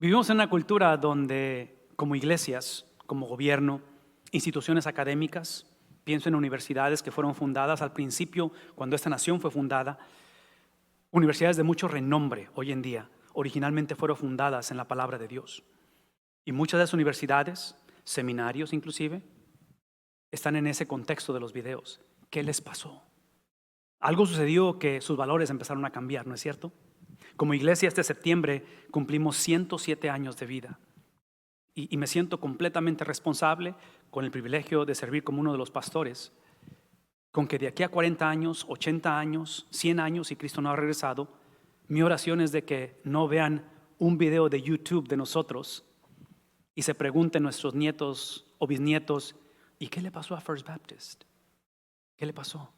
Vivimos en una cultura donde, como iglesias, como gobierno, instituciones académicas, pienso en universidades que fueron fundadas al principio, cuando esta nación fue fundada, universidades de mucho renombre hoy en día, originalmente fueron fundadas en la palabra de Dios. Y muchas de esas universidades, seminarios inclusive, están en ese contexto de los videos. ¿Qué les pasó? Algo sucedió que sus valores empezaron a cambiar, ¿no es cierto? Como iglesia este septiembre cumplimos 107 años de vida y me siento completamente responsable con el privilegio de servir como uno de los pastores, con que de aquí a 40 años, 80 años, 100 años, y Cristo no ha regresado, mi oración es de que no vean un video de YouTube de nosotros y se pregunten nuestros nietos o bisnietos, ¿y qué le pasó a First Baptist? ¿Qué le pasó?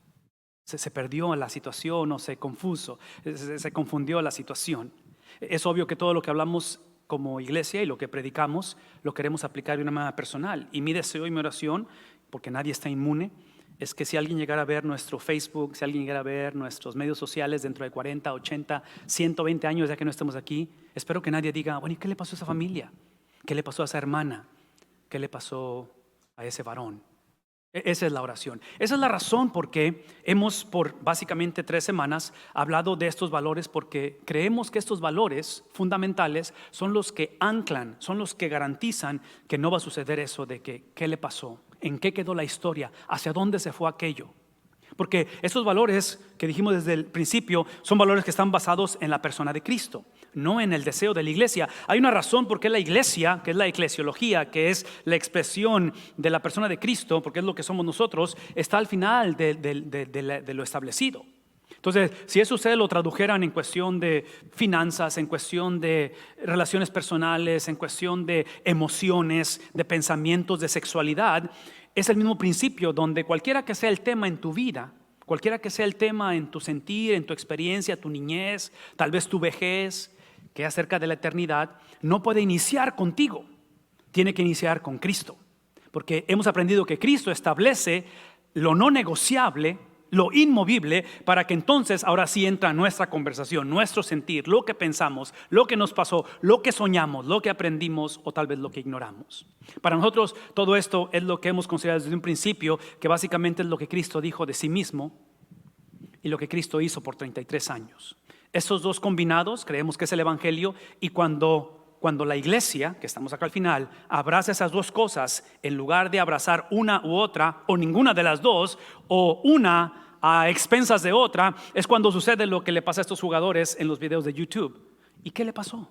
Se perdió la situación o se confundió la situación. Es obvio que todo lo que hablamos como iglesia y lo que predicamos lo queremos aplicar de una manera personal. Y mi deseo y mi oración, porque nadie está inmune, es que si alguien llegara a ver nuestro Facebook, si alguien llegara a ver nuestros medios sociales dentro de 40, 80, 120 años ya que no estemos aquí, espero que nadie diga, bueno, ¿y qué le pasó a esa familia? ¿Qué le pasó a esa hermana? ¿Qué le pasó a ese varón? Esa es la oración. Esa es la razón por qué hemos por básicamente 3 semanas hablado de estos valores, porque creemos que estos valores fundamentales son los que anclan, son los que garantizan que no va a suceder eso de que ¿qué le pasó? ¿En qué quedó la historia? ¿Hacia dónde se fue aquello? Porque estos valores que dijimos desde el principio son valores que están basados en la persona de Cristo, no en el deseo de la iglesia. Hay una razón por qué la iglesia, que es la eclesiología, que es la expresión de la persona de Cristo, porque es lo que somos nosotros, está al final de lo establecido. Entonces, si eso ustedes lo tradujeran en cuestión de finanzas, en cuestión de relaciones personales, en cuestión de emociones, de pensamientos, de sexualidad, es el mismo principio donde cualquiera que sea el tema en tu vida, cualquiera que sea el tema en tu sentir, en tu experiencia, tu niñez, tal vez tu vejez, que es acerca de la eternidad, no puede iniciar contigo, tiene que iniciar con Cristo. Porque hemos aprendido que Cristo establece lo no negociable, lo inmovible, para que entonces ahora sí entra nuestra conversación, nuestro sentir, lo que pensamos, lo que nos pasó, lo que soñamos, lo que aprendimos o tal vez lo que ignoramos. Para nosotros todo esto es lo que hemos considerado desde un principio, que básicamente es lo que Cristo dijo de sí mismo y lo que Cristo hizo por 33 años. Esos dos combinados creemos que es el Evangelio, y cuando la iglesia, que estamos acá al final, abraza esas dos cosas en lugar de abrazar una u otra o ninguna de las dos, o una a expensas de otra, es cuando sucede lo que le pasa a estos jugadores en los videos de YouTube. ¿Y qué le pasó?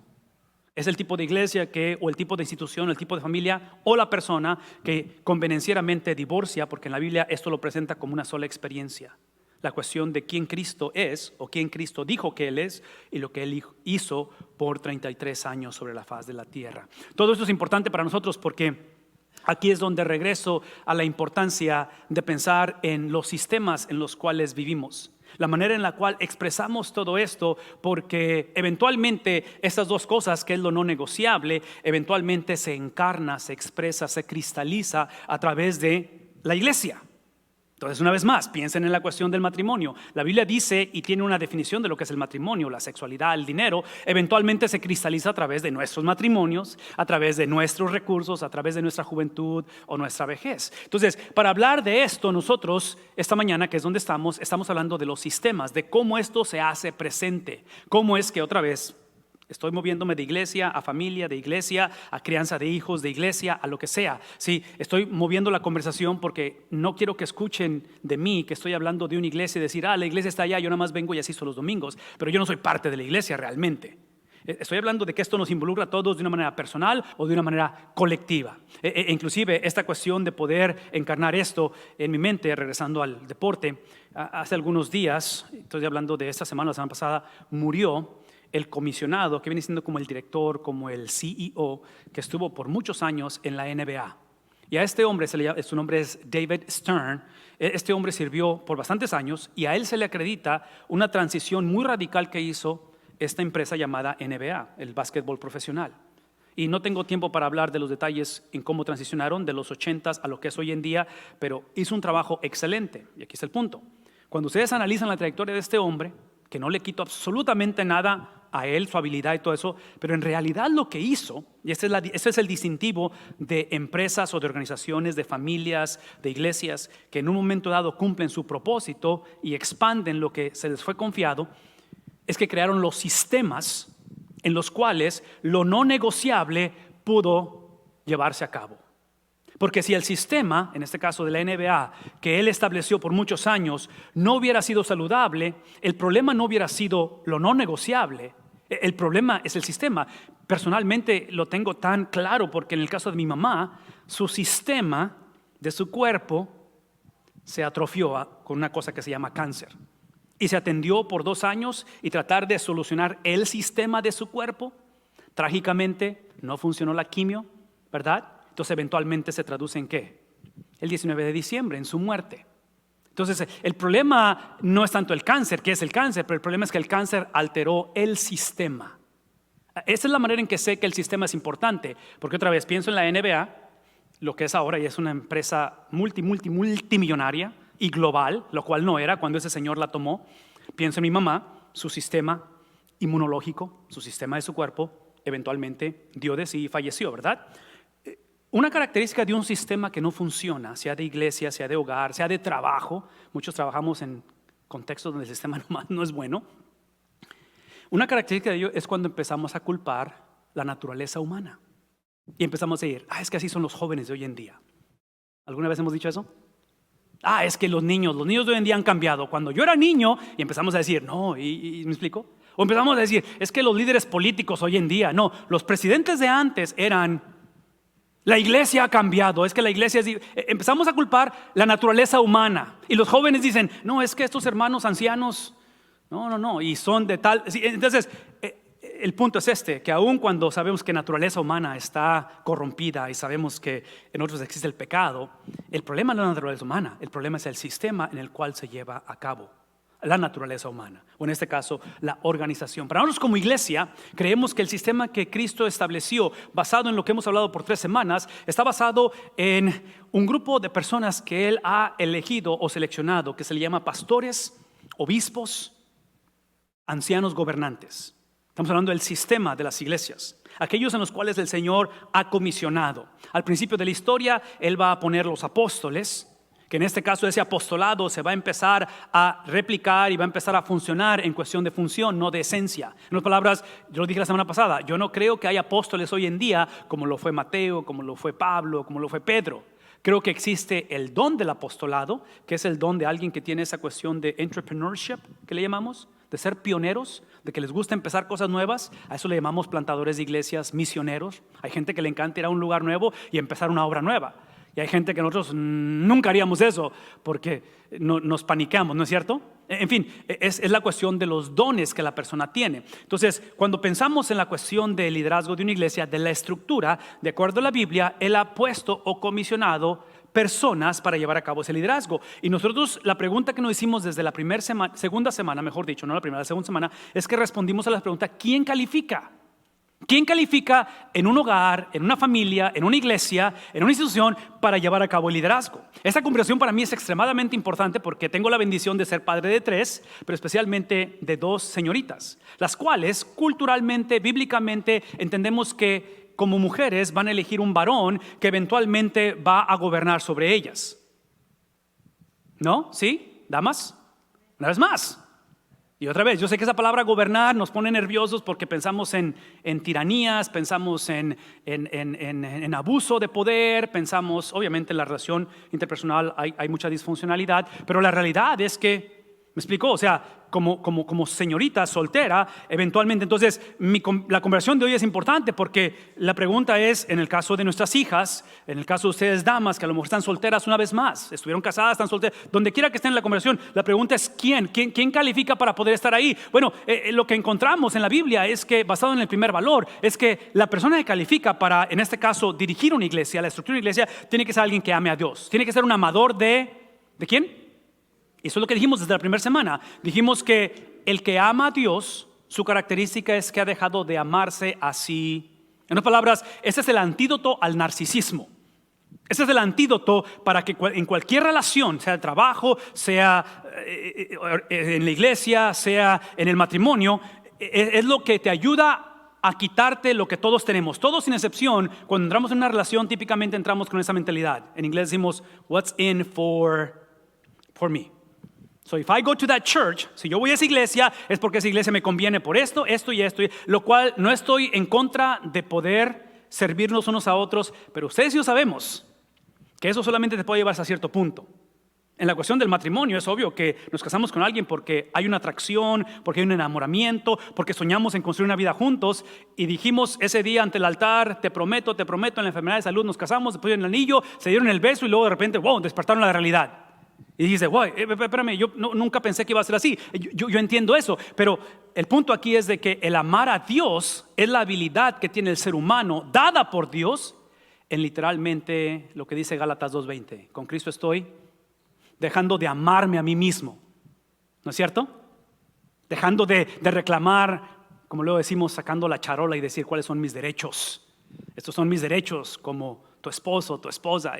Es el tipo de iglesia o el tipo de institución, el tipo de familia o la persona que convenencieramente divorcia, porque en la Biblia esto lo presenta como una sola experiencia. La cuestión de quién Cristo es o quién Cristo dijo que Él es y lo que Él hizo por 33 años sobre la faz de la tierra. Todo esto es importante para nosotros porque aquí es donde regreso a la importancia de pensar en los sistemas en los cuales vivimos. La manera en la cual expresamos todo esto, porque eventualmente estas dos cosas, que es lo no negociable, eventualmente se encarna, se expresa, se cristaliza a través de la iglesia. Entonces, una vez más, piensen en la cuestión del matrimonio. La Biblia dice y tiene una definición de lo que es el matrimonio, la sexualidad, el dinero. Eventualmente se cristaliza a través de nuestros matrimonios, a través de nuestros recursos, a través de nuestra juventud o nuestra vejez. Entonces, para hablar de esto, nosotros esta mañana, que es donde estamos hablando de los sistemas, de cómo esto se hace presente. Cómo es que otra vez estoy moviéndome de iglesia a familia, de iglesia a crianza de hijos, de iglesia a lo que sea. Sí, estoy moviendo la conversación porque no quiero que escuchen de mí que estoy hablando de una iglesia y decir, la iglesia está allá, yo nada más vengo y asisto los domingos, pero yo no soy parte de la iglesia realmente. Estoy hablando de que esto nos involucra a todos de una manera personal o de una manera colectiva. Inclusive esta cuestión de poder encarnar esto en mi mente, regresando al deporte, hace algunos días, estoy hablando de esta semana, la semana pasada, murió el comisionado que viene siendo como el director, como el CEO, que estuvo por muchos años en la NBA. Y a este hombre, su nombre es David Stern. Este hombre sirvió por bastantes años y a él se le acredita una transición muy radical que hizo esta empresa llamada NBA, el básquetbol profesional. Y no tengo tiempo para hablar de los detalles en cómo transicionaron de los 80s a lo que es hoy en día, pero hizo un trabajo excelente. Y aquí está el punto. Cuando ustedes analizan la trayectoria de este hombre, que no le quito absolutamente nada a él, su habilidad y todo eso, pero en realidad lo que hizo, y ese es el distintivo de empresas o de organizaciones, de familias, de iglesias, que en un momento dado cumplen su propósito y expanden lo que se les fue confiado, es que crearon los sistemas en los cuales lo no negociable pudo llevarse a cabo. Porque si el sistema, en este caso de la NBA, que él estableció por muchos años, no hubiera sido saludable, el problema no hubiera sido lo no negociable, el problema es el sistema. Personalmente lo tengo tan claro porque en el caso de mi mamá, su sistema de su cuerpo se atrofió con una cosa que se llama cáncer. Y se atendió por 2 años y tratar de solucionar el sistema de su cuerpo. Trágicamente no funcionó la quimio, ¿verdad? Entonces eventualmente se traduce en ¿qué? El 19 de diciembre, en su muerte. Entonces el problema no es tanto el cáncer, que es el cáncer, pero el problema es que el cáncer alteró el sistema. Esa es la manera en que sé que el sistema es importante, porque otra vez pienso en la NBA, lo que es ahora, y es una empresa multimillonaria y global, lo cual no era cuando ese señor la tomó. Pienso en mi mamá, su sistema inmunológico, su sistema de su cuerpo, eventualmente dio de sí y falleció, ¿verdad? Una característica de un sistema que no funciona, sea de iglesia, sea de hogar, sea de trabajo, muchos trabajamos en contextos donde el sistema no es bueno. Una característica de ello es cuando empezamos a culpar la naturaleza humana y empezamos a decir, es que así son los jóvenes de hoy en día. ¿Alguna vez hemos dicho eso? Es que los niños de hoy en día han cambiado. Cuando yo era niño y empezamos a decir, no, ¿y me explico? O empezamos a decir, es que los líderes políticos hoy en día, no, los presidentes de antes eran, la iglesia ha cambiado, es que la iglesia es... Empezamos a culpar la naturaleza humana y los jóvenes dicen, no, es que estos hermanos ancianos, no, y son de tal... Entonces, el punto es que aun cuando sabemos que la naturaleza humana está corrompida y sabemos que en nosotros existe el pecado, el problema no es la naturaleza humana, el problema es el sistema en el cual se lleva a cabo la naturaleza humana, o en este caso la organización. Para nosotros como iglesia creemos que el sistema que Cristo estableció, basado en lo que hemos hablado por 3 semanas, está basado en un grupo de personas que Él ha elegido o seleccionado, que se le llama pastores, obispos, ancianos gobernantes. Estamos hablando del sistema de las iglesias, aquellos en los cuales el Señor ha comisionado. Al principio de la historia, Él va a poner los apóstoles, que en este caso ese apostolado se va a empezar a replicar y va a empezar a funcionar en cuestión de función, no de esencia. En otras palabras, yo lo dije la semana pasada, yo no creo que haya apóstoles hoy en día como lo fue Mateo, como lo fue Pablo, como lo fue Pedro. Creo que existe el don del apostolado, que es el don de alguien que tiene esa cuestión de entrepreneurship, que le llamamos, de ser pioneros, de que les gusta empezar cosas nuevas. A eso le llamamos plantadores de iglesias, misioneros. Hay gente que le encanta ir a un lugar nuevo y empezar una obra nueva. Y hay gente que nosotros nunca haríamos eso porque nos paniqueamos, ¿no es cierto? En fin, es la cuestión de los dones que la persona tiene. Entonces, cuando pensamos en la cuestión del liderazgo de una iglesia, de la estructura, de acuerdo a la Biblia, Él ha puesto o comisionado personas para llevar a cabo ese liderazgo. Y nosotros la pregunta que nos hicimos desde la segunda semana, mejor dicho, no la primera, la segunda semana, es que respondimos a la pregunta, ¿quién califica? ¿Quién califica en un hogar, en una familia, en una iglesia, en una institución para llevar a cabo el liderazgo? Esta conversación para mí es extremadamente importante porque tengo la bendición de ser padre de 3, pero especialmente de 2 señoritas, las cuales culturalmente, bíblicamente, entendemos que como mujeres van a elegir un varón que eventualmente va a gobernar sobre ellas. ¿No? ¿Sí? ¿Damas? Una vez más. Y otra vez, yo sé que esa palabra gobernar nos pone nerviosos porque pensamos en tiranías, pensamos en abuso de poder, pensamos, obviamente en la relación interpersonal hay mucha disfuncionalidad, pero la realidad es que, ¿me explicó? O sea, como señorita soltera, eventualmente, entonces la conversación de hoy es importante porque la pregunta es, en el caso de nuestras hijas, en el caso de ustedes damas, que a lo mejor están solteras una vez más, estuvieron casadas, están solteras, donde quiera que estén en la conversación, la pregunta es ¿quién califica para poder estar ahí? Bueno, lo que encontramos en la Biblia es que, basado en el primer valor, es que la persona que califica para, en este caso, dirigir una iglesia, la estructura de una iglesia, tiene que ser alguien que ame a Dios, tiene que ser un amador ¿de quién? Eso es lo que dijimos desde la primera semana. Dijimos que el que ama a Dios, su característica es que ha dejado de amarse a sí. En otras palabras, ese es el antídoto al narcisismo. Ese es el antídoto para que en cualquier relación, sea el trabajo, sea en la iglesia, sea en el matrimonio, es lo que te ayuda a quitarte lo que todos tenemos. Todos sin excepción, cuando entramos en una relación, típicamente entramos con esa mentalidad. En inglés decimos, what's in for me. So if I go to that church, si yo voy a esa iglesia, es porque esa iglesia me conviene por esto, esto y esto, lo cual no estoy en contra de poder servirnos unos a otros, pero ustedes y yo sabemos que eso solamente te puede llevar hasta cierto punto. En la cuestión del matrimonio es obvio que nos casamos con alguien porque hay una atracción, porque hay un enamoramiento, porque soñamos en construir una vida juntos y dijimos ese día ante el altar, te prometo, en la enfermedad de salud nos casamos, después en el anillo, se dieron el beso y luego de repente, wow, despertaron a la realidad. Y dice, wow, espérame, yo nunca pensé que iba a ser así. Yo entiendo eso, pero el punto aquí es de que el amar a Dios es la habilidad que tiene el ser humano, dada por Dios, en literalmente lo que dice Gálatas 2:20. Con Cristo estoy dejando de amarme a mí mismo, ¿no es cierto? Dejando de reclamar, como luego decimos, sacando la charola y decir cuáles son mis derechos. Estos son mis derechos como tu esposo, tu esposa.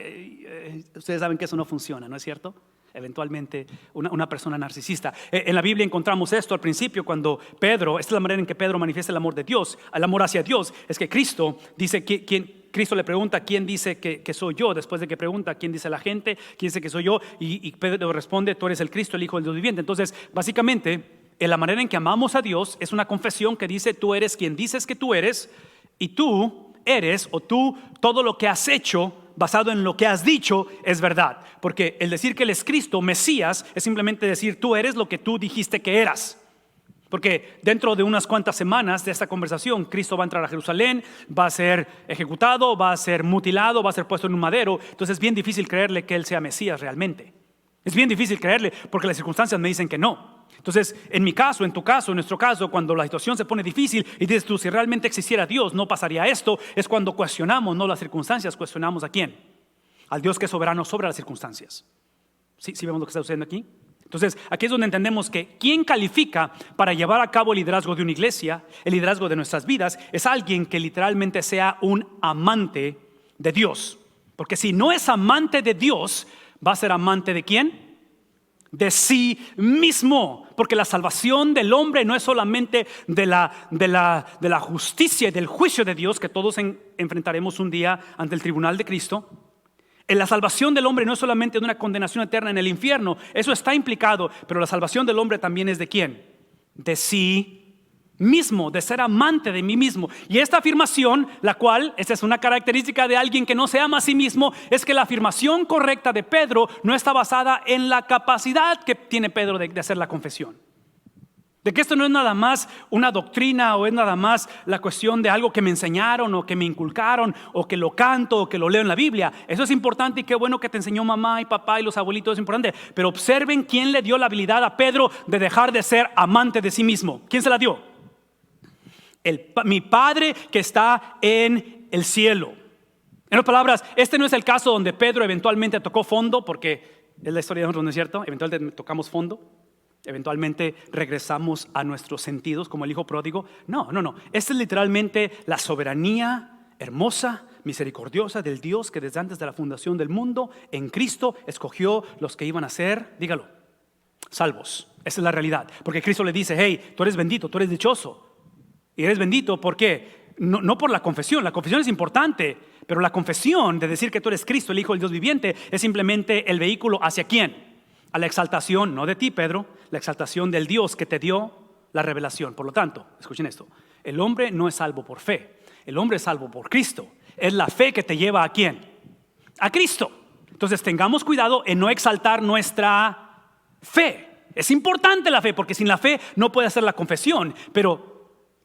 Ustedes saben que eso no funciona, ¿no es cierto? Eventualmente una persona narcisista. En la Biblia encontramos esto al principio cuando Pedro, esta es la manera en que Pedro manifiesta el amor de Dios, el amor hacia Dios, es que Cristo dice Cristo le pregunta quién dice que soy yo, después de que pregunta quién dice la gente, quién dice que soy yo, y Pedro responde, tú eres el Cristo, el Hijo del Dios viviente. Entonces, básicamente, la manera en que amamos a Dios es una confesión que dice, tú eres quien dices que tú eres, y tú eres, o tú, todo lo que has hecho basado en lo que has dicho es verdad. Porque el decir que Él es Cristo, Mesías, es simplemente decir tú eres lo que tú dijiste que eras. Porque dentro de unas cuantas semanas de esta conversación, Cristo va a entrar a Jerusalén, va a ser ejecutado, va a ser mutilado, va a ser puesto en un madero. Entonces es bien difícil creerle que Él sea Mesías realmente. Es bien difícil creerle porque las circunstancias me dicen que no. Entonces, en mi caso, en tu caso, en nuestro caso, cuando la situación se pone difícil y dices tú, si realmente existiera Dios, no pasaría esto, es cuando cuestionamos, no las circunstancias, cuestionamos ¿a quién? Al Dios que es soberano sobre las circunstancias. ¿Sí vemos lo que está sucediendo aquí? Entonces, aquí es donde entendemos que quien califica para llevar a cabo el liderazgo de una iglesia, el liderazgo de nuestras vidas, es alguien que literalmente sea un amante de Dios. Porque si no es amante de Dios, ¿va a ser amante de quién? De sí mismo, porque la salvación del hombre no es solamente de la justicia y del juicio de Dios que todos enfrentaremos un día ante el tribunal de Cristo. En la salvación del hombre no es solamente de una condenación eterna en el infierno, eso está implicado, pero la salvación del hombre también es de ¿quién? De sí mismo, de ser amante de mí mismo. Y esta afirmación, la cual, esta es una característica de alguien que no se ama a sí mismo, es que la afirmación correcta de Pedro no está basada en la capacidad que tiene Pedro de hacer la confesión. De que esto no es nada más una doctrina o es nada más la cuestión de algo que me enseñaron o que me inculcaron o que lo canto o que lo leo en la Biblia. Eso es importante y qué bueno que te enseñó mamá y papá y los abuelitos, es importante. Pero observen quién le dio la habilidad a Pedro de dejar de ser amante de sí mismo. ¿Quién se la dio? Mi Padre que está en el cielo. En otras palabras, este no es el caso donde Pedro eventualmente tocó fondo, porque es la historia de nosotros, ¿no es cierto? Eventualmente tocamos fondo, eventualmente regresamos a nuestros sentidos como el hijo pródigo. No. Esta es literalmente la soberanía hermosa, misericordiosa del Dios que desde antes de la fundación del mundo en Cristo escogió los que iban a ser, dígalo, salvos. Esa es la realidad, porque Cristo le dice, hey, tú eres bendito, tú eres dichoso. Y eres bendito, ¿por qué? No por la confesión es importante, pero la confesión de decir que tú eres Cristo, el Hijo del Dios viviente, es simplemente el vehículo hacia quién, a la exaltación, no de ti Pedro, la exaltación del Dios que te dio la revelación. Por lo tanto, escuchen esto, el hombre no es salvo por fe, el hombre es salvo por Cristo. Es la fe que te lleva a quién, a Cristo. Entonces tengamos cuidado en no exaltar nuestra fe. Es importante la fe, porque sin la fe no puede hacer la confesión, pero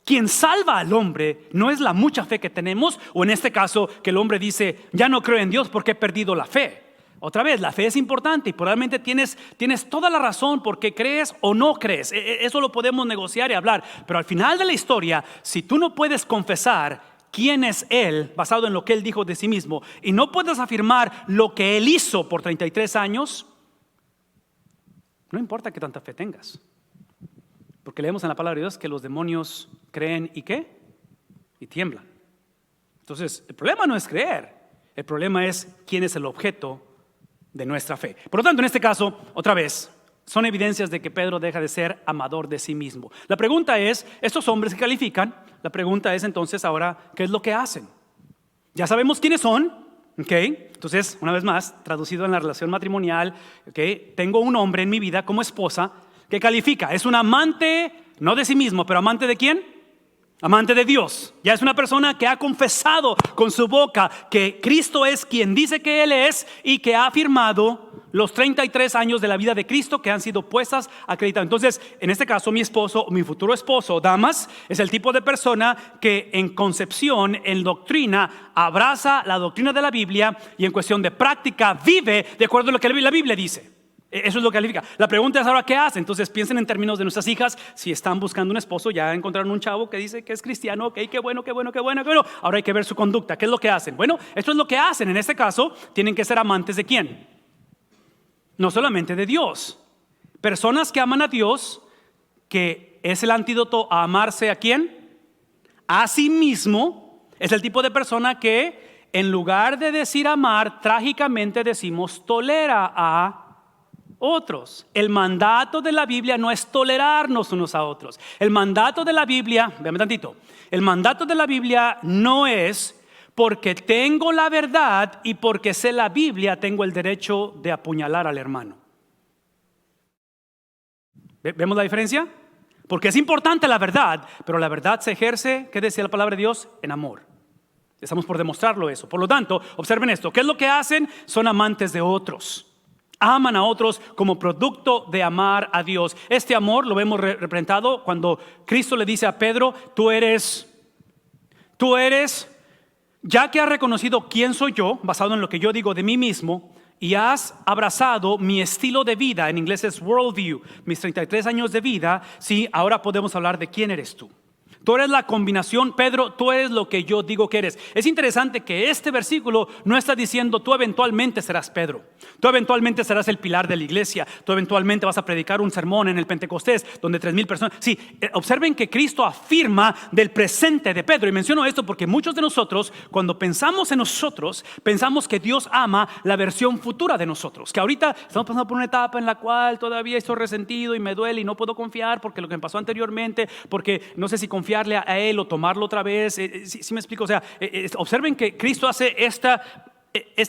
quien salva al hombre no es la mucha fe que tenemos, o en este caso que el hombre dice, ya no creo en Dios porque he perdido la fe. Otra vez, la fe es importante y probablemente tienes toda la razón porque crees o no crees. Eso lo podemos negociar y hablar, pero al final de la historia, si tú no puedes confesar quién es Él basado en lo que Él dijo de sí mismo y no puedes afirmar lo que Él hizo por 33 años, no importa qué tanta fe tengas. Porque leemos en la palabra de Dios que los demonios creen y ¿qué? Y tiemblan. Entonces, el problema no es creer, el problema es quién es el objeto de nuestra fe. Por lo tanto, en este caso, otra vez, son evidencias de que Pedro deja de ser amador de sí mismo. La pregunta es, estos hombres que califican, la pregunta es entonces ahora, ¿qué es lo que hacen? Ya sabemos quiénes son, ¿ok? Entonces, una vez más, traducido en la relación matrimonial, ¿ok? Tengo un hombre en mi vida como esposa que califica, es un amante, no de sí mismo, pero amante de ¿quién? Amante de Dios. Ya es una persona que ha confesado con su boca que Cristo es quien dice que Él es y que ha afirmado los 33 años de la vida de Cristo que han sido puestas acreditadas. Entonces, en este caso, mi esposo, mi futuro esposo, damas, es el tipo de persona que en concepción, en doctrina, abraza la doctrina de la Biblia y en cuestión de práctica vive de acuerdo a lo que la Biblia dice. Eso es lo que califica. La pregunta es ahora, ¿qué hacen? Entonces piensen en términos de nuestras hijas. Si están buscando un esposo, ya encontraron un chavo que dice que es cristiano. Ok, qué bueno. Ahora hay que ver su conducta. ¿Qué es lo que hacen? Bueno, esto es lo que hacen. En este caso, tienen que ser amantes de ¿quién? No solamente de Dios. Personas que aman a Dios, que es el antídoto a amarse a ¿quién? A sí mismo. Es el tipo de persona que en lugar de decir amar, trágicamente decimos tolera a otros. El mandato de la Biblia no es tolerarnos unos a otros. El mandato de la Biblia, véame tantito, el mandato de la Biblia no es porque tengo la verdad y porque sé la Biblia tengo el derecho de apuñalar al hermano. ¿Vemos la diferencia? Porque es importante la verdad, pero la verdad se ejerce, ¿qué decía la palabra de Dios? En amor. Estamos por demostrarlo eso. Por lo tanto, observen esto. ¿Qué es lo que hacen? Son amantes de otros. Aman a otros como producto de amar a Dios. Este amor lo vemos representado cuando Cristo le dice a Pedro, tú eres, ya que has reconocido quién soy yo, basado en lo que yo digo de mí mismo, y has abrazado mi estilo de vida, en inglés es worldview, mis 33 años de vida, sí, ahora podemos hablar de quién eres tú. Tú eres la combinación, Pedro, tú eres lo que yo digo que eres. Es interesante que este versículo no está diciendo tú eventualmente serás Pedro. Tú eventualmente serás el pilar de la iglesia. Tú eventualmente vas a predicar un sermón en el Pentecostés donde 3,000 personas. Sí, observen que Cristo afirma del presente de Pedro. Y menciono esto porque muchos de nosotros, cuando pensamos en nosotros, pensamos que Dios ama la versión futura de nosotros. Que ahorita estamos pasando por una etapa en la cual todavía estoy resentido y me duele y no puedo confiar porque lo que me pasó anteriormente, porque no sé si confiarle a Él o tomarlo otra vez. ¿Sí me explico? O sea, observen que Cristo hace esta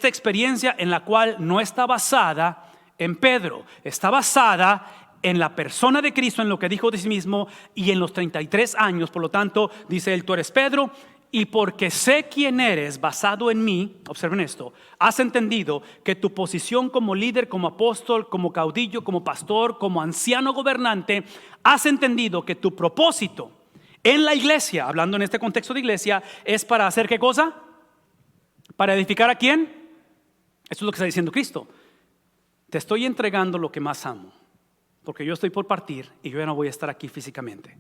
experiencia en la cual no está basada en Pedro, está basada en la persona de Cristo, en lo que dijo de sí mismo y en los 33 años. Por lo tanto, dice él, tú eres Pedro, y porque sé quién eres basado en mí, observen esto, has entendido que tu posición como líder, como apóstol, como caudillo, como pastor, como anciano gobernante, has entendido que tu propósito en la iglesia, hablando en este contexto de iglesia, es para hacer ¿qué cosa? ¿Para edificar a quién? Esto es lo que está diciendo Cristo. Te estoy entregando lo que más amo, porque yo estoy por partir y yo ya no voy a estar aquí físicamente.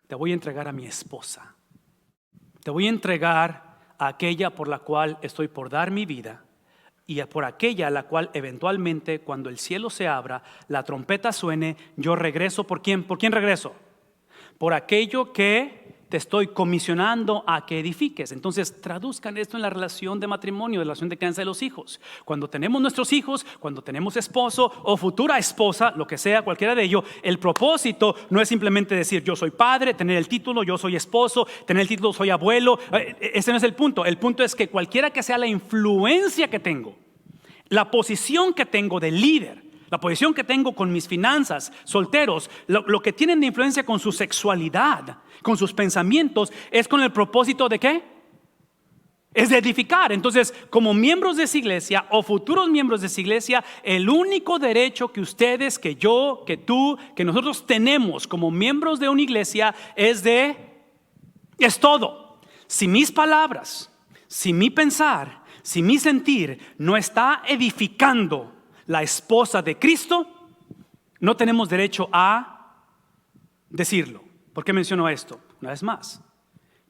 Te voy a entregar a mi esposa. Te voy a entregar a aquella por la cual estoy por dar mi vida y por aquella a la cual eventualmente cuando el cielo se abra, la trompeta suene, yo regreso. ¿Por quién? ¿Por quién regreso? Por aquello que te estoy comisionando a que edifiques. Entonces traduzcan esto en la relación de matrimonio, de la relación de crianza de los hijos. Cuando tenemos nuestros hijos, cuando tenemos esposo o futura esposa, lo que sea, cualquiera de ellos, el propósito no es simplemente decir yo soy padre, tener el título, yo soy esposo, tener el título, soy abuelo. Ese no es el punto. El punto es que cualquiera que sea la influencia que tengo, la posición que tengo de líder, la posición que tengo con mis finanzas, solteros, lo que tienen de influencia con su sexualidad, con sus pensamientos, es con el propósito de ¿qué? Es de edificar. Entonces, como miembros de esa iglesia o futuros miembros de esa iglesia, el único derecho que ustedes, que yo, que tú, que nosotros tenemos como miembros de una iglesia es todo. Si mis palabras, si mi pensar, si mi sentir no está edificando la esposa de Cristo, no tenemos derecho a decirlo. ¿Por qué menciono esto? Una vez más,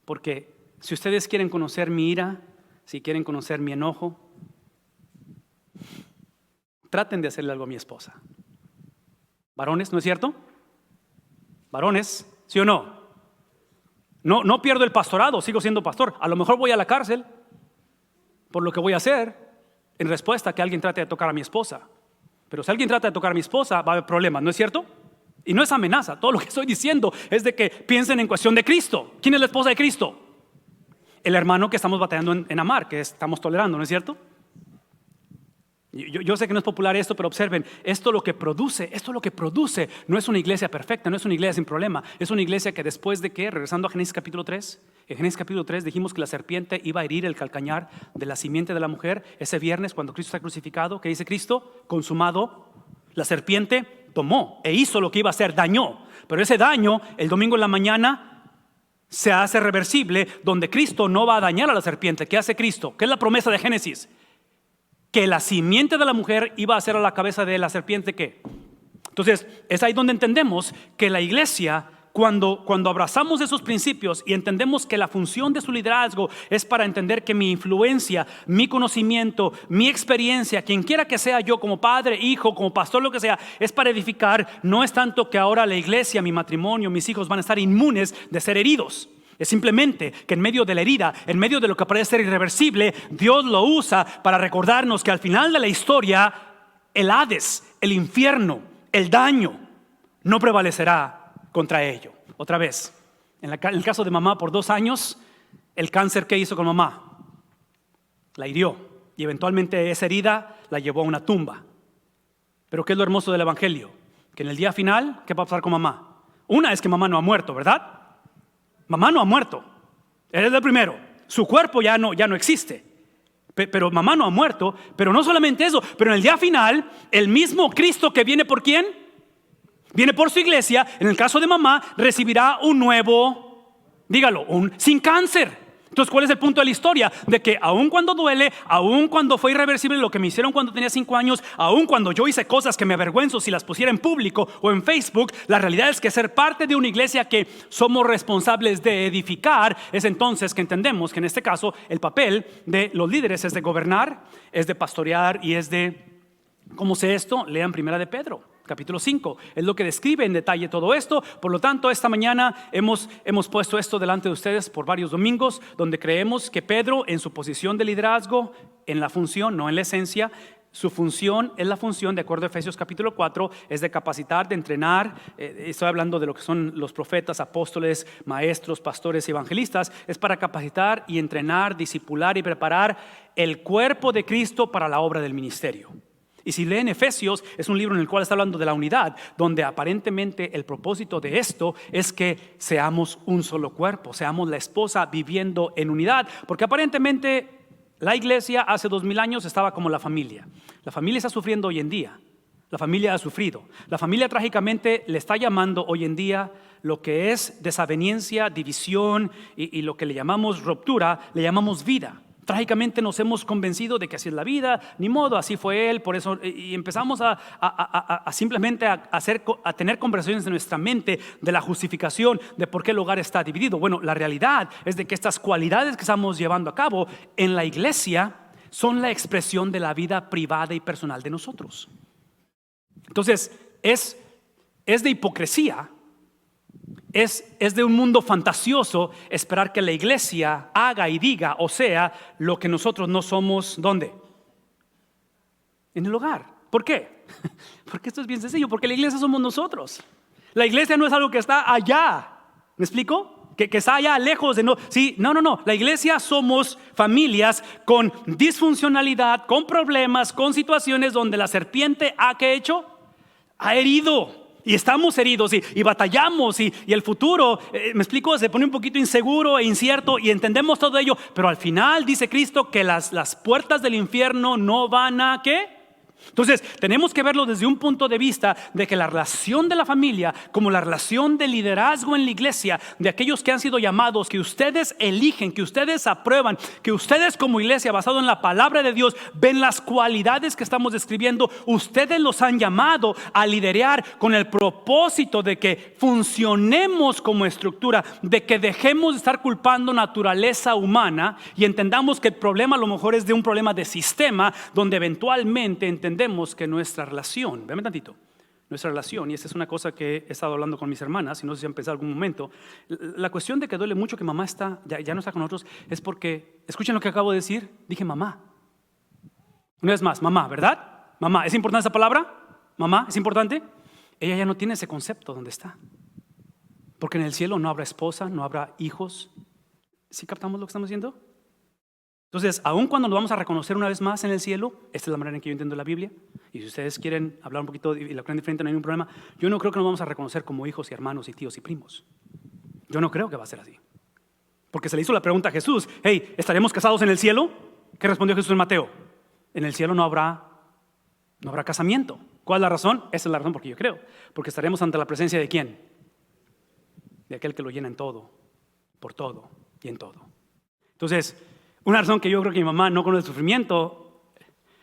porque si ustedes quieren conocer mi ira, si quieren conocer mi enojo, traten de hacerle algo a mi esposa. Varones, ¿no es cierto? Varones, ¿sí o no? No pierdo el pastorado, sigo siendo pastor. A lo mejor voy a la cárcel por lo que voy a hacer en respuesta a que alguien trate de tocar a mi esposa. Pero si alguien trata de tocar a mi esposa, va a haber problemas, ¿no es cierto? Y no es amenaza, todo lo que estoy diciendo es de que piensen en cuestión de Cristo. ¿Quién es la esposa de Cristo? El hermano que estamos batallando en amar, que estamos tolerando, ¿no es cierto? Yo sé que no es popular esto, pero observen, esto lo que produce no es una iglesia perfecta, no es una iglesia sin problema, es una iglesia que después de que, regresando a Génesis capítulo 3, en Génesis capítulo 3 dijimos que la serpiente iba a herir el calcañar de la simiente de la mujer. Ese viernes cuando Cristo está crucificado, ¿qué dice Cristo? Consumado. La serpiente tomó e hizo lo que iba a hacer, dañó, pero ese daño el domingo en la mañana se hace reversible, donde Cristo no va a dañar a la serpiente. ¿Qué hace Cristo? ¿Qué es la promesa de Génesis? Que la simiente de la mujer iba a ser a la cabeza de la serpiente. ¿Qué? Entonces es ahí donde entendemos que la iglesia, cuando abrazamos esos principios y entendemos que la función de su liderazgo es para entender que mi influencia, mi conocimiento, mi experiencia, quien quiera que sea yo como padre, hijo, como pastor, lo que sea, es para edificar. No es tanto que ahora la iglesia, mi matrimonio, mis hijos van a estar inmunes de ser heridos. Es simplemente que en medio de la herida, en medio de lo que parece ser irreversible, Dios lo usa para recordarnos que al final de la historia, el Hades, el infierno, el daño, no prevalecerá contra ello. Otra vez, en el caso de mamá por 2 años, el cáncer, ¿qué hizo con mamá? La hirió y eventualmente esa herida la llevó a una tumba. Pero ¿qué es lo hermoso del evangelio? Que en el día final, ¿qué va a pasar con mamá? Una es que mamá no ha muerto, ¿verdad? Mamá no ha muerto, él es el primero. Su cuerpo ya no existe, pero mamá no ha muerto. Pero no solamente eso, pero en el día final, el mismo Cristo que viene ¿por quién? Viene por su iglesia. En el caso de mamá, recibirá un nuevo, dígalo, sin cáncer. Entonces, ¿cuál es el punto de la historia? De que aun cuando duele, aun cuando fue irreversible lo que me hicieron cuando tenía 5 años, aun cuando yo hice cosas que me avergüenzo si las pusiera en público o en Facebook, la realidad es que ser parte de una iglesia que somos responsables de edificar, es entonces que entendemos que en este caso el papel de los líderes es de gobernar, es de pastorear y es de, ¿cómo sé esto? Lean Primera de Pedro capítulo 5, es lo que describe en detalle todo esto. Por lo tanto, esta mañana hemos puesto esto delante de ustedes por varios domingos, donde creemos que Pedro, en su posición de liderazgo, en la función, no en la esencia, su función es la función, de acuerdo a Efesios capítulo 4, es de capacitar, de entrenar. Estoy hablando de lo que son los profetas, apóstoles, maestros, pastores y evangelistas. Es para capacitar y entrenar, discipular y preparar el cuerpo de Cristo para la obra del ministerio. Y si leen Efesios, es un libro en el cual está hablando de la unidad, donde aparentemente el propósito de esto es que seamos un solo cuerpo, seamos la esposa viviendo en unidad, porque aparentemente la iglesia hace 2000 años estaba como la familia. La familia está sufriendo hoy en día, la familia ha sufrido. La familia trágicamente le está llamando hoy en día lo que es desaveniencia, división y lo que le llamamos ruptura, le llamamos vida. Trágicamente nos hemos convencido de que así es la vida, ni modo, así fue él, por eso, y empezamos a simplemente a tener conversaciones en nuestra mente de la justificación de por qué el hogar está dividido. Bueno, la realidad es de que estas cualidades que estamos llevando a cabo en la iglesia son la expresión de la vida privada y personal de nosotros. Entonces, es de hipocresía. Es de un mundo fantasioso esperar que la iglesia haga y diga, o sea, lo que nosotros no somos. ¿Dónde? En el hogar. ¿Por qué? Porque esto es bien sencillo, porque la iglesia somos nosotros. La iglesia no es algo que está allá. ¿Me explico? Que está allá lejos de no. Sí, no. La iglesia somos familias con disfuncionalidad, con problemas, con situaciones donde la serpiente ¿qué ha hecho? Ha herido. Y estamos heridos y batallamos y el futuro, me explico, se pone un poquito inseguro e incierto y entendemos todo ello. Pero al final dice Cristo que las puertas del infierno no van a ¿qué? Entonces tenemos que verlo desde un punto de vista de que la relación de la familia, como la relación de liderazgo en la iglesia, de aquellos que han sido llamados, que ustedes eligen, que ustedes aprueban, que ustedes como iglesia basado en la palabra de Dios ven las cualidades que estamos describiendo. Ustedes los han llamado a liderar con el propósito de que funcionemos como estructura, de que dejemos de estar culpando naturaleza humana y entendamos que el problema a lo mejor es de un problema de sistema, donde eventualmente entendemos que nuestra relación, véame tantito, nuestra relación, y esta es una cosa que he estado hablando con mis hermanas, y no sé si han pensado algún momento, la cuestión de que duele mucho que mamá ya no está con nosotros, es porque, escuchen lo que acabo de decir, dije mamá. Una vez más, mamá, ¿verdad? mamá, ¿es importante esa palabra? Mamá, ¿es importante? Ella ya no tiene ese concepto donde está. Porque en el cielo no habrá esposa, no habrá hijos. ¿Sí captamos lo que estamos diciendo? Entonces, aun cuando nos vamos a reconocer una vez más en el cielo, esta es la manera en que yo entiendo la Biblia, y si ustedes quieren hablar un poquito y la creen diferente, no hay ningún problema. Yo no creo que nos vamos a reconocer como hijos y hermanos y tíos y primos. Yo no creo que va a ser así. Porque se le hizo la pregunta a Jesús: hey, ¿estaremos casados en el cielo? ¿Qué respondió Jesús en Mateo? En el cielo no habrá casamiento. ¿Cuál es la razón? Esa es la razón porque yo creo. Porque estaremos ante la presencia ¿de quién? De aquel que lo llena en todo, por todo y en todo. Entonces, una razón que yo creo que mi mamá no conoce el sufrimiento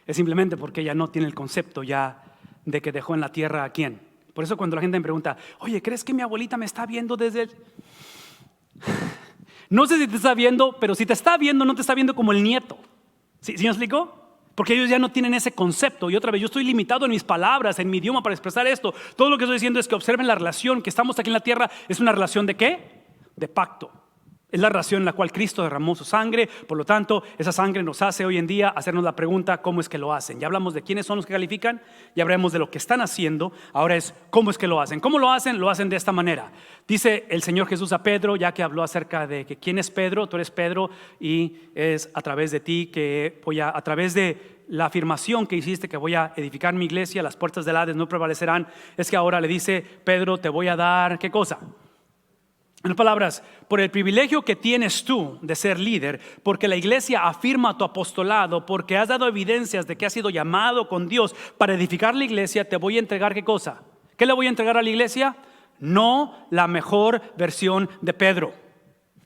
es simplemente porque ella no tiene el concepto ya de que dejó en la tierra a quién. Por eso cuando la gente me pregunta: oye, ¿crees que mi abuelita me está viendo desde el...? No sé si te está viendo, pero si te está viendo, no te está viendo como el nieto. ¿Sí me explico? Porque ellos ya no tienen ese concepto. Y otra vez, yo estoy limitado en mis palabras, en mi idioma para expresar esto. Todo lo que estoy diciendo es que observen la relación que estamos aquí en la tierra. ¿Es una relación de qué? De pacto. Es la relación en la cual Cristo derramó su sangre. Por lo tanto, esa sangre nos hace hoy en día hacernos la pregunta: ¿cómo es que lo hacen? Ya hablamos de quiénes son los que califican, ya hablamos de lo que están haciendo. Ahora es ¿cómo es que lo hacen? ¿Cómo lo hacen? Lo hacen de esta manera. Dice el Señor Jesús a Pedro, ya que habló acerca de que quién es Pedro. Tú eres Pedro y es a través de ti que voy a través de la afirmación que hiciste que voy a edificar mi iglesia, las puertas del Hades no prevalecerán. Es que ahora le dice: Pedro, te voy a dar ¿qué cosa? En otras palabras, por el privilegio que tienes tú de ser líder, porque la iglesia afirma tu apostolado, porque has dado evidencias de que has sido llamado con Dios para edificar la iglesia, te voy a entregar ¿qué cosa? ¿Qué le voy a entregar a la iglesia? No la mejor versión de Pedro.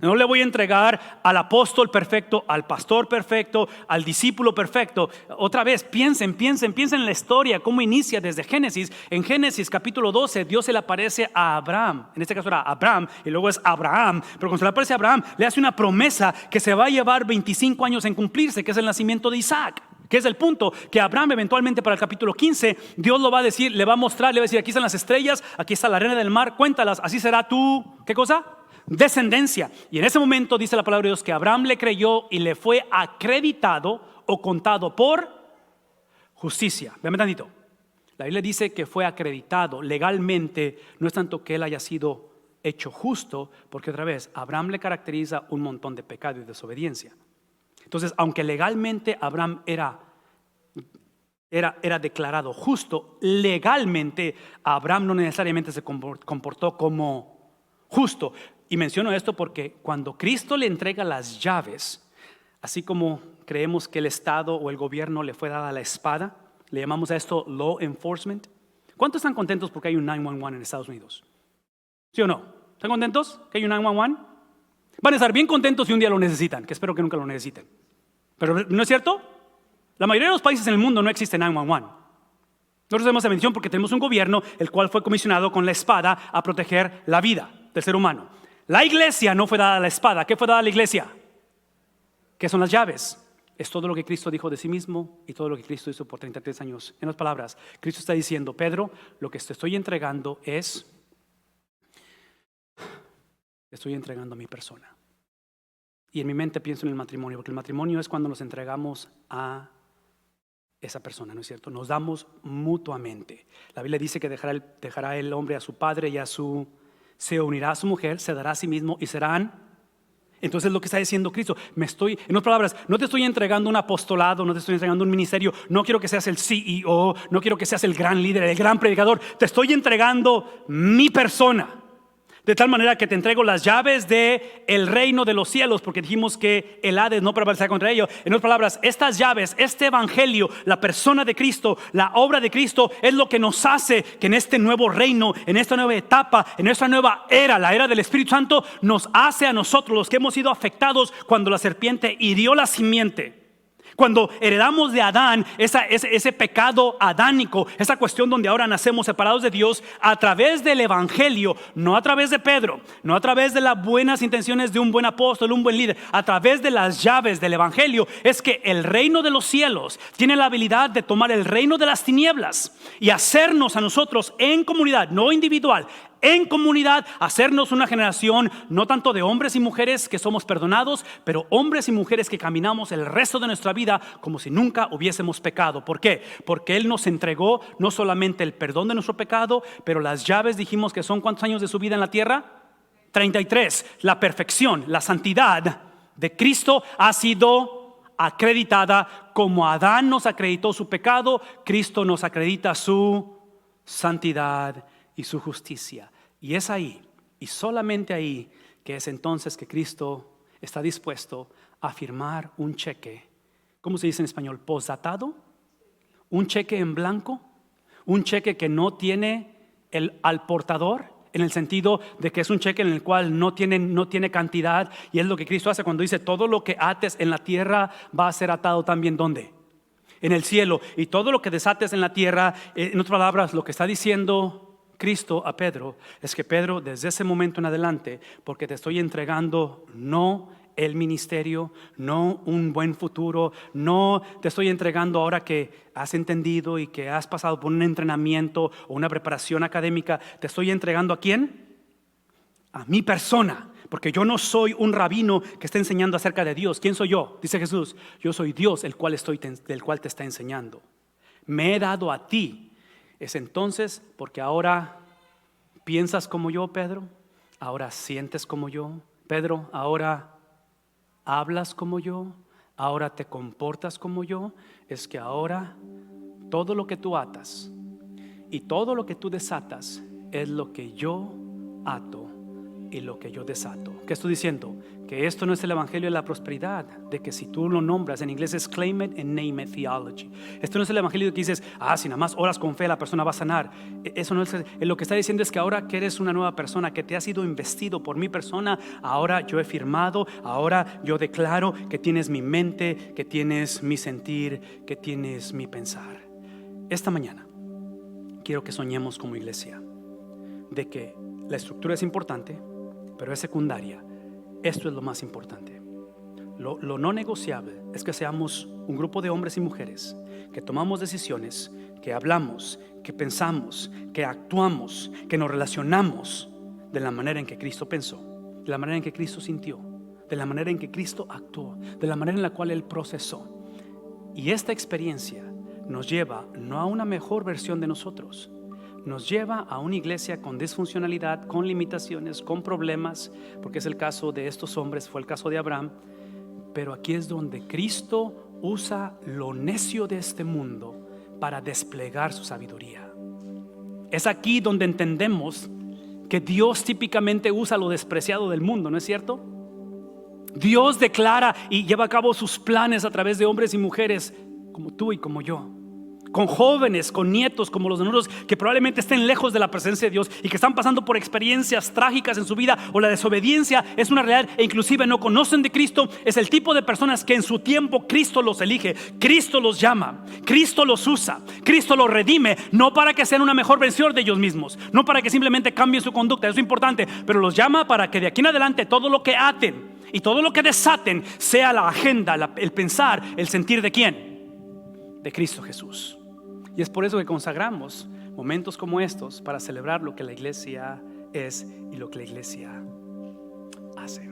No le voy a entregar al apóstol perfecto, al pastor perfecto, al discípulo perfecto. Otra vez, piensen en la historia, cómo inicia desde Génesis. En Génesis capítulo 12, Dios se le aparece a Abraham. En este caso era Abraham y luego es Abraham. Pero cuando se le aparece a Abraham, le hace una promesa que se va a llevar 25 años en cumplirse, que es el nacimiento de Isaac. Que es el punto que Abraham eventualmente para el capítulo 15, Dios lo va a decir, le va a mostrar, le va a decir: aquí están las estrellas, aquí está la arena del mar, cuéntalas, así será tu, ¿qué cosa? Descendencia. Y en ese momento dice la palabra de Dios que Abraham le creyó y le fue acreditado o contado por justicia. Véame tantito. La Biblia dice que fue acreditado legalmente. No es tanto que él haya sido hecho justo, porque otra vez Abraham le caracteriza un montón de pecado y desobediencia. Entonces, aunque legalmente Abraham era declarado justo, legalmente Abraham no necesariamente se comportó como justo. Y menciono esto porque cuando Cristo le entrega las llaves, así como creemos que el Estado o el gobierno le fue dada la espada, le llamamos a esto law enforcement. ¿Cuántos están contentos porque hay un 911 en Estados Unidos? ¿Sí o no? ¿Están contentos que hay un 911? Van a estar bien contentos si un día lo necesitan, que espero que nunca lo necesiten. Pero ¿no es cierto? La mayoría de los países en el mundo no existe 911. Nosotros tenemos esa bendición porque tenemos un gobierno el cual fue comisionado con la espada a proteger la vida del ser humano. La iglesia no fue dada la espada. ¿Qué fue dada a la iglesia? ¿Qué son las llaves? Es todo lo que Cristo dijo de sí mismo y todo lo que Cristo hizo por 33 años. En otras palabras, Cristo está diciendo: Pedro, lo que te estoy entregando es, te estoy entregando a mi persona. Y en mi mente pienso en el matrimonio, porque el matrimonio es cuando nos entregamos a esa persona, ¿no es cierto? Nos damos mutuamente. La Biblia dice que dejará el hombre a su padre y se unirá a su mujer, se dará a sí mismo y serán. Entonces lo que está diciendo Cristo, en otras palabras, no te estoy entregando un apostolado, no te estoy entregando un ministerio, no quiero que seas el CEO, no quiero que seas el gran líder, el gran predicador, te estoy entregando mi persona. De tal manera que te entrego las llaves del reino de los cielos, porque dijimos que el Hades no prevalecerá contra ello. En otras palabras, estas llaves, este evangelio, la persona de Cristo, la obra de Cristo, es lo que nos hace que en este nuevo reino, en esta nueva etapa, en esta nueva era, la era del Espíritu Santo, nos hace a nosotros, los que hemos sido afectados cuando la serpiente hirió la simiente. Cuando heredamos de Adán ese pecado adánico, esa cuestión donde ahora nacemos separados de Dios a través del evangelio, no a través de Pedro, no a través de las buenas intenciones de un buen apóstol, un buen líder, a través de las llaves del evangelio, es que el reino de los cielos tiene la habilidad de tomar el reino de las tinieblas y hacernos a nosotros en comunidad, no individual, en comunidad, hacernos una generación no tanto de hombres y mujeres que somos perdonados, pero hombres y mujeres que caminamos el resto de nuestra vida como si nunca hubiésemos pecado. ¿Por qué? Porque Él nos entregó no solamente el perdón de nuestro pecado, pero las llaves, dijimos que son ¿cuántos años de su vida en la tierra? 33. La perfección, la santidad de Cristo ha sido acreditada. Como Adán nos acreditó su pecado, Cristo nos acredita su santidad y su justicia. Y es ahí, y solamente ahí, que es entonces que Cristo está dispuesto a firmar un cheque. ¿Cómo se dice en español? ¿Posdatado? Un cheque en blanco, un cheque que no tiene al portador, en el sentido de que es un cheque en el cual no tiene cantidad. Y es lo que Cristo hace cuando dice: todo lo que ates en la tierra va a ser atado también ¿dónde? En el cielo. Y todo lo que desates en la tierra, en otras palabras, lo que está diciendo Cristo a Pedro es que Pedro, desde ese momento en adelante, porque te estoy entregando no el ministerio, no un buen futuro, no te estoy entregando ahora que has entendido y que has pasado por un entrenamiento o una preparación académica, te estoy entregando ¿a quién? A mi persona, porque yo no soy un rabino que está enseñando acerca de Dios. ¿Quién soy yo? Dice Jesús: yo soy Dios del cual te está enseñando. Me he dado a ti. Es entonces porque ahora piensas como yo, Pedro, ahora sientes como yo, Pedro, ahora hablas como yo, ahora te comportas como yo. Es que ahora todo lo que tú atas y todo lo que tú desatas es lo que yo ato y lo que yo desato. ¿Qué estoy diciendo? Que esto no es el evangelio de la prosperidad, de que si tú lo nombras, en inglés es claim it and name it theology. Esto no es el evangelio de que dices: si nada más oras con fe la persona va a sanar. Eso no es. Lo que está diciendo es que ahora que eres una nueva persona, que te has sido investido por mi persona, ahora yo he firmado, ahora yo declaro que tienes mi mente, que tienes mi sentir, que tienes mi pensar. Esta mañana quiero que soñemos como iglesia de que la estructura es importante, pero es secundaria. Esto es lo más importante. Lo no negociable es que seamos un grupo de hombres y mujeres que tomamos decisiones, que hablamos, que pensamos, que actuamos, que nos relacionamos de la manera en que Cristo pensó, de la manera en que Cristo sintió, de la manera en que Cristo actuó, de la manera en la cual Él procesó. Y esta experiencia nos lleva no a una mejor versión de nosotros, nos lleva a una iglesia con disfuncionalidad, con limitaciones, con problemas, porque es el caso de estos hombres, fue el caso de Abraham. Pero aquí es donde Cristo usa lo necio de este mundo para desplegar su sabiduría. Es aquí donde entendemos que Dios típicamente usa lo despreciado del mundo, ¿no es cierto? Dios declara y lleva a cabo sus planes a través de hombres y mujeres como tú y como yo, con jóvenes, con nietos como los de nosotros, que probablemente estén lejos de la presencia de Dios y que están pasando por experiencias trágicas en su vida, o la desobediencia es una realidad e inclusive no conocen de Cristo. Es el tipo de personas que en su tiempo Cristo los elige, Cristo los llama, Cristo los usa, Cristo los redime, no para que sean una mejor versión de ellos mismos, no para que simplemente cambien su conducta, eso es importante, pero los llama para que de aquí en adelante todo lo que aten y todo lo que desaten sea la agenda, el pensar, el sentir de ¿quién? De Cristo Jesús. Y es por eso que consagramos momentos como estos para celebrar lo que la iglesia es y lo que la iglesia hace.